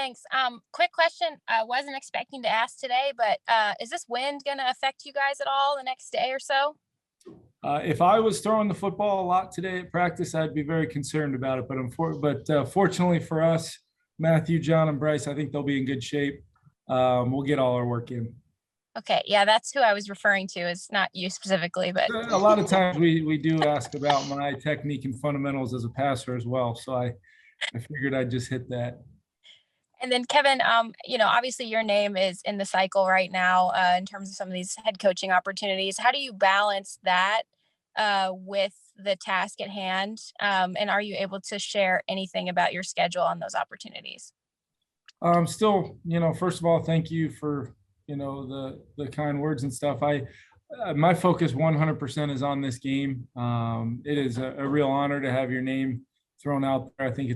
Thanks. Quick question. I wasn't expecting to ask today, but is this wind going to affect you guys at all the next day or so? If I was throwing the football a lot today at practice, I'd be very concerned about it. But fortunately for us, Matthew, John, and Bryce, I think they'll be in good shape. We'll get all our work in. Okay, yeah, that's who I was referring to. It's not you specifically, but A lot of times we do ask about my technique and fundamentals as a passer as well. So I figured I'd just hit that. And then Kevin, obviously your name is in the cycle right now in terms of some of these head coaching opportunities. How do you balance that with the task at hand? And are you able to share anything about your schedule on those opportunities? Still, first of all, thank you for, the kind words and stuff. My focus 100% is on this game. It is a real honor to have your name thrown out there. I think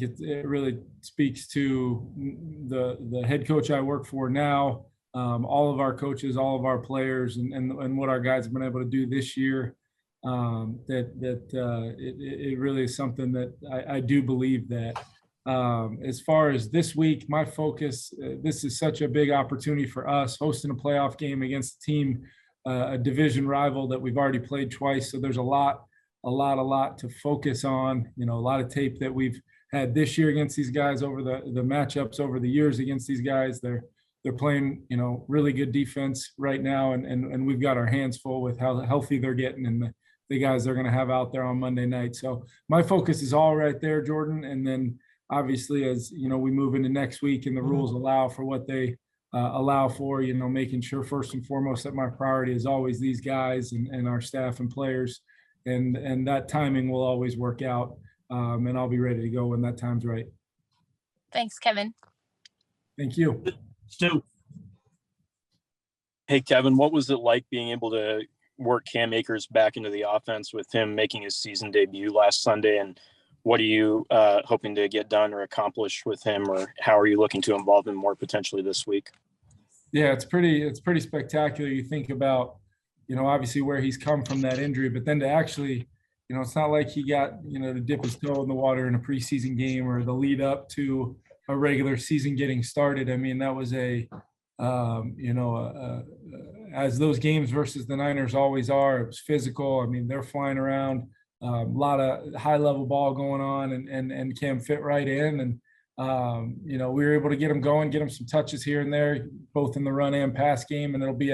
it really speaks to the head coach I work for now, all of our coaches, all of our players, and what our guys have been able to do this year. It really is something that I do believe that. As far as this week, my focus, this is such a big opportunity for us, hosting a playoff game against a team, a division rival that we've already played twice. So there's a lot to focus on, a lot of tape that we've had this year against these guys, over the matchups over the years against these guys. They're playing, really good defense right now. And we've got our hands full with how healthy they're getting and the guys they're going to have out there on Monday night. So my focus is all right there, Jordan. And then obviously, as we move into next week and the rules allow for what they allow for, making sure first and foremost that my priority is always these guys and our staff and players. And that timing will always work out. And I'll be ready to go when that time's right. Thanks, Kevin. Thank you. Stu. Hey, Kevin, what was it like being able to work Cam Akers back into the offense with him making his season debut last Sunday? And what are you hoping to get done or accomplish with him, or how are you looking to involve him more potentially this week? Yeah, it's pretty spectacular. You think about, obviously where he's come from that injury, but then to actually, it's not like he got, to dip his toe in the water in a preseason game or the lead up to a regular season getting started. I mean, that was as those games versus the Niners always are, it was physical. I mean, they're flying around. A lot of high level ball going on, and Cam fit right in. And, we were able to get him going, get him some touches here and there, both in the run and pass game. And it'll be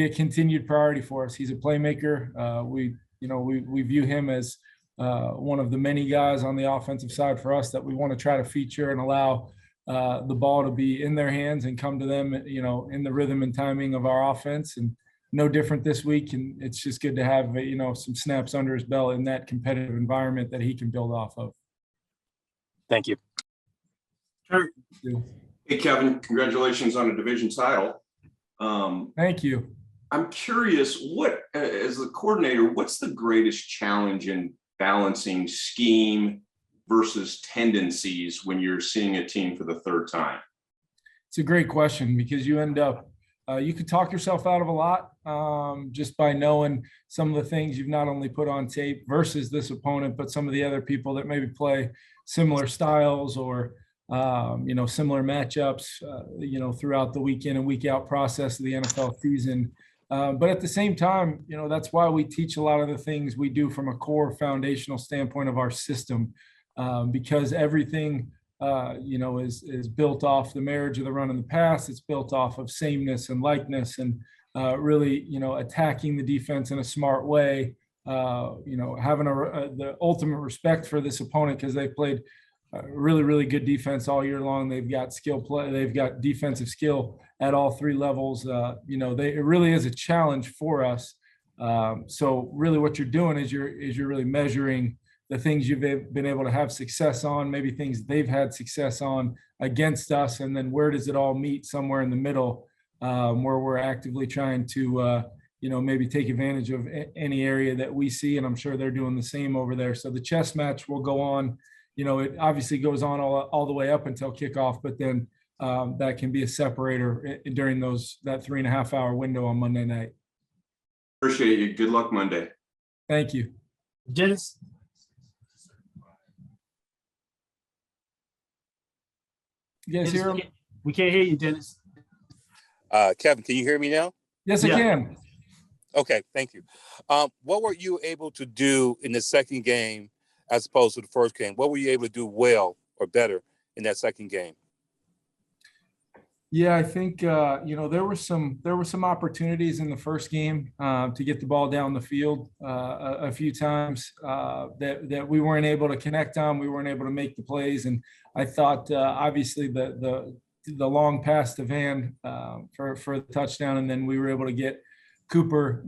a continued priority for us. He's a playmaker. We view him as one of the many guys on the offensive side for us that we want to try to feature and allow the ball to be in their hands and come to them, in the rhythm and timing of our offense. And no different this week, and it's just good to have some snaps under his belt in that competitive environment that he can build off of. Thank you. Sure. Hey, Kevin, congratulations on a division title. Thank you. I'm curious, as the coordinator, what's the greatest challenge in balancing scheme versus tendencies when you're seeing a team for the third time? It's a great question, because you end up you could talk yourself out of a lot just by knowing some of the things you've not only put on tape versus this opponent, but some of the other people that maybe play similar styles or, similar matchups, throughout the week in and week out process of the NFL season. But at the same time, that's why we teach a lot of the things we do from a core foundational standpoint of our system, because everything is built off the marriage of the run and the pass. It's built off of sameness and likeness, and really, attacking the defense in a smart way. Having the ultimate respect for this opponent, because they've played really, really good defense all year long. They've got skill play. They've got defensive skill at all three levels. It really is a challenge for us. So really, what you're doing is you're really measuring the things you've been able to have success on, maybe things they've had success on against us, and then where does it all meet somewhere in the middle, where we're actively trying to, maybe take advantage of any area that we see, and I'm sure they're doing the same over there. So the chess match will go on. It obviously goes on all the way up until kickoff, but then that can be a separator during that 3.5 hour window on Monday night. Appreciate you. Good luck Monday. Thank you. Dennis. You guys hear him? We can't hear you, Dennis. Kevin, can you hear me now? Yes, I can. Okay, thank you. What were you able to do in the second game as opposed to the first game? What were you able to do well or better in that second game? Yeah, I think there were some opportunities in the first game to get the ball down the field a few times that we weren't able to connect on. We weren't able to make the plays, and I thought obviously the long pass to Van for the touchdown, and then we were able to get Cooper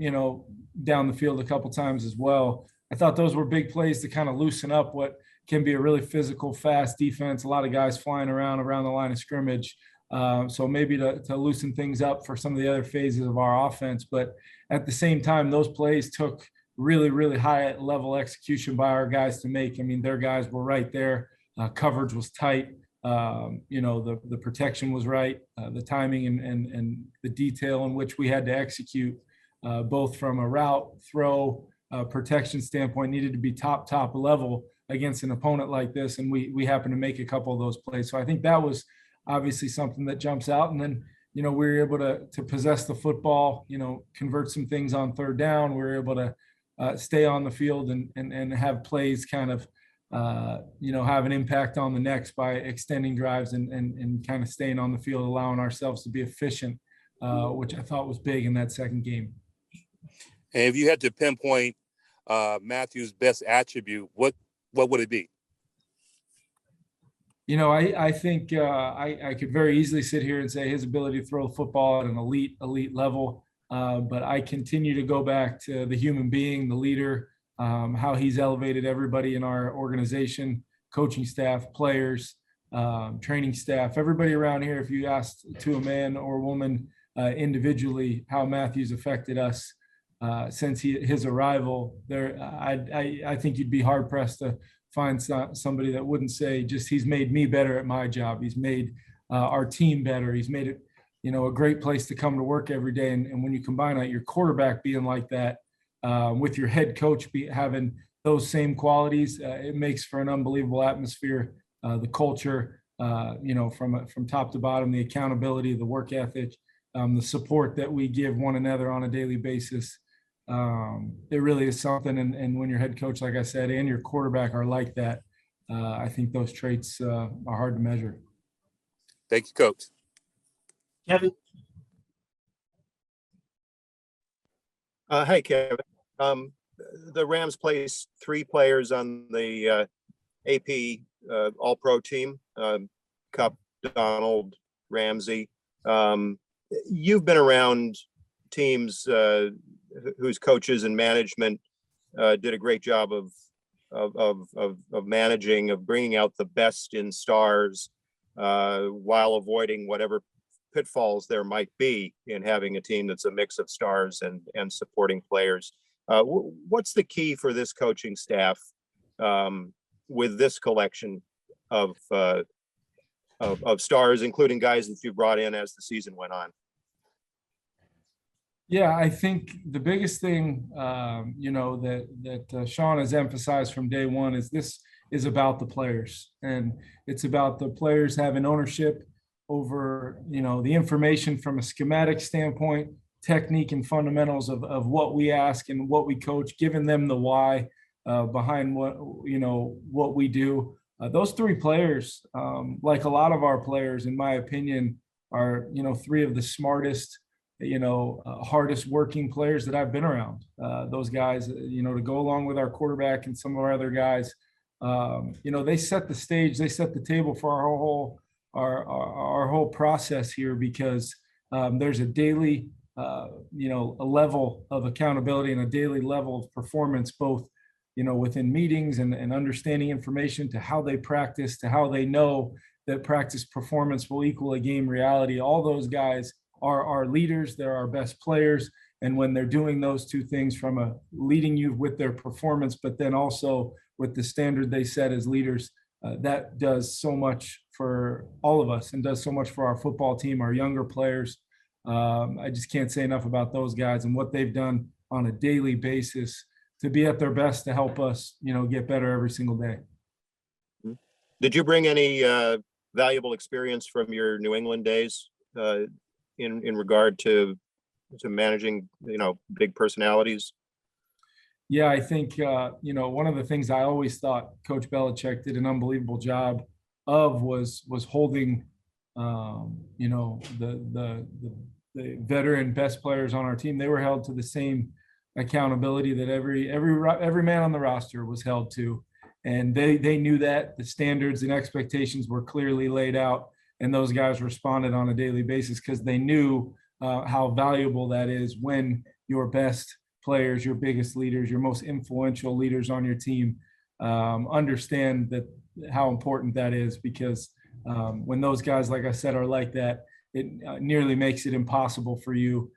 down the field a couple times as well. I thought those were big plays to kind of loosen up what can be a really physical, fast defense. A lot of guys flying around the line of scrimmage. So maybe to loosen things up for some of the other phases of our offense. But at the same time, those plays took really, really high level execution by our guys to make. I mean, their guys were right there. Coverage was tight. The protection was right. The timing and the detail in which we had to execute, both from a route, throw, protection standpoint, needed to be top level against an opponent like this. And we happened to make a couple of those plays. So I think that was obviously something that jumps out. And then, we were able to possess the football, convert some things on third down. We were able to stay on the field and have plays kind of, have an impact on the next by extending drives and kind of staying on the field, allowing ourselves to be efficient, which I thought was big in that second game. And if you had to pinpoint Matthew's best attribute, what would it be? I think I could very easily sit here and say his ability to throw the football at an elite level. But I continue to go back to the human being, the leader, how he's elevated everybody in our organization, coaching staff, players, training staff, everybody around here. If you asked to a man or woman individually how Matthew's affected us since his arrival, I think you'd be hard pressed to find somebody that wouldn't say just he's made me better at my job. He's made our team better. He's made it, a great place to come to work every day. And when you combine your quarterback being like that with your head coach having those same qualities, it makes for an unbelievable atmosphere. The culture, from top to bottom, the accountability, the work ethic, the support that we give one another on a daily basis. It really is something. And when your head coach, like I said, and your quarterback are like that, I think those traits are hard to measure. Thank you, Coach. Kevin. Hey, Kevin. The Rams placed 3 players on the AP All-Pro team, Kupp, Donald, Ramsey. You've been around teams whose coaches and management did a great job of managing, of bringing out the best in stars while avoiding whatever pitfalls there might be in having a team that's a mix of stars and supporting players. What's the key for this coaching staff with this collection of stars, including guys that you brought in as the season went on? Yeah, I think the biggest thing, that Sean has emphasized from day one is this is about the players, and it's about the players having ownership over, the information from a schematic standpoint, technique and fundamentals of what we ask and what we coach, giving them the why behind what we do. Those 3 players, like a lot of our players, in my opinion, are, 3 of the smartest, hardest working players that I've been around. Those guys, to go along with our quarterback and some of our other guys, they set the stage, they set the table for our whole process here, because there's a daily, a level of accountability and a daily level of performance, both, within meetings and understanding information, to how they practice, to how they know that practice performance will equal a game reality. All those guys are our leaders. They're our best players. And when they're doing those 2 things, from a leading you with their performance, but then also with the standard they set as leaders, that does so much for all of us and does so much for our football team, our younger players. I just can't say enough about those guys and what they've done on a daily basis to be at their best to help us, get better every single day. Did you bring any valuable experience from your New England days in regard to managing, big personalities? Yeah, I think, one of the things I always thought Coach Belichick did an unbelievable job of was holding, the veteran best players on our team. They were held to the same accountability that every man on the roster was held to. And they knew that the standards and expectations were clearly laid out, and those guys responded on a daily basis because they knew how valuable that is when your best players, your biggest leaders, your most influential leaders on your team understand that how important that is, because when those guys, like I said, are like that, it nearly makes it impossible for you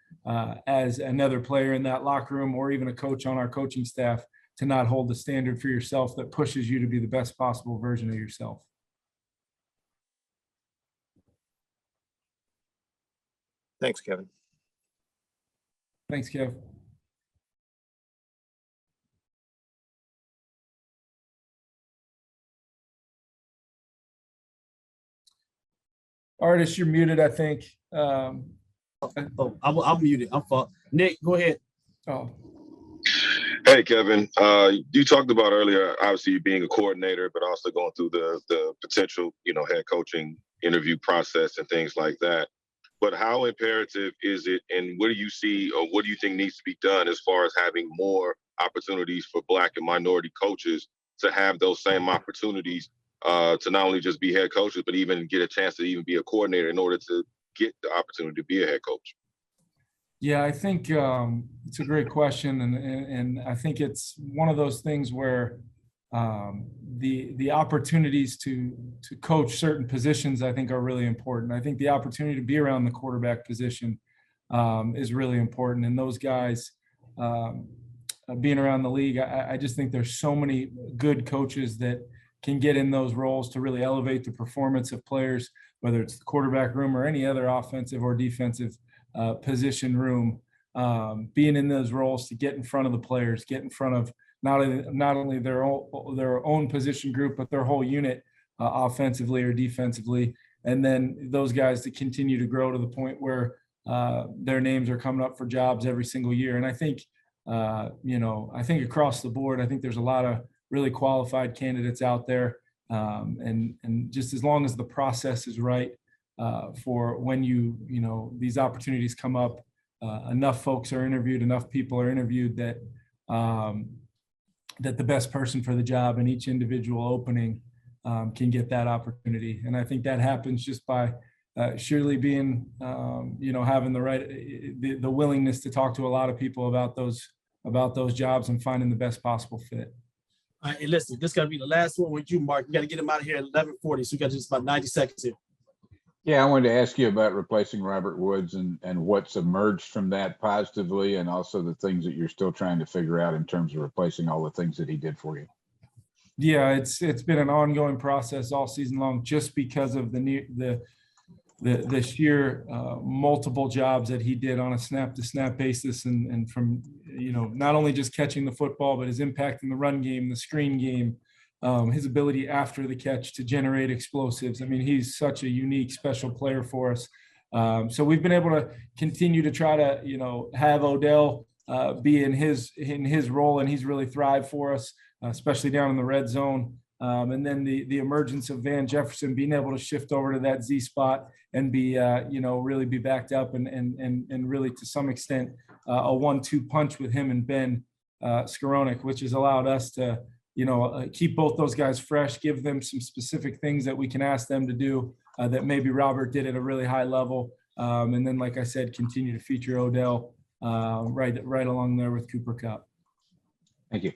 as another player in that locker room or even a coach on our coaching staff to not hold the standard for yourself that pushes you to be the best possible version of yourself. Thanks, Kevin. Thanks, Kev. Artist, you're muted, I think. Oh, I'm muted. I'm fucked. Nick, go ahead. Oh, Hey, Kevin. You talked about earlier, obviously, you being a coordinator, but also going through the potential, head coaching interview process and things like that. But how imperative is it, and what do you see, or what do you think needs to be done as far as having more opportunities for Black and minority coaches to have those same opportunities to not only just be head coaches, but even get a chance to even be a coordinator in order to get the opportunity to be a head coach? yeah, I think it's a great question, and I think it's one of those things where the opportunities to coach certain positions, I think, are really important. I think the opportunity to be around the quarterback position is really important, and those guys being around the league, I just think there's so many good coaches that can get in those roles to really elevate the performance of players, whether it's the quarterback room or any other offensive or defensive position room, being in those roles to get in front of the players, get in front of not only their own position group, but their whole unit, offensively or defensively. And then those guys to continue to grow to the point where their names are coming up for jobs every single year. And I think, I think across the board, I think there's a lot of really qualified candidates out there. And just as long as the process is right, for when these opportunities come up, enough folks are interviewed, enough people are interviewed that the best person for the job in each individual opening can get that opportunity. And I think that happens just by surely being, having the willingness to talk to a lot of people about those jobs and finding the best possible fit. All right, and listen, this got to be the last one with you, Mark. You got to get him out of here at 11:40, so we got just about 90 seconds here. Yeah, I wanted to ask you about replacing Robert Woods and what's emerged from that positively, and also the things that you're still trying to figure out in terms of replacing all the things that he did for you. Yeah, it's been an ongoing process all season long, just because of the sheer multiple jobs that he did on a snap-to-snap basis, and from not only just catching the football, but his impact in the run game, the screen game, his ability after the catch to generate explosives. I mean, he's such a unique, special player for us. So we've been able to continue to try to have Odell be in his role, and he's really thrived for us, especially down in the red zone. And then the emergence of Van Jefferson being able to shift over to that Z spot and be, really be backed up and really to some extent a 1-2 punch with him and Ben Skowronek, which has allowed us to, keep both those guys fresh, give them some specific things that we can ask them to do that maybe Robert did at a really high level. And then, like I said, continue to feature Odell right along there with Cooper Kupp. Thank you.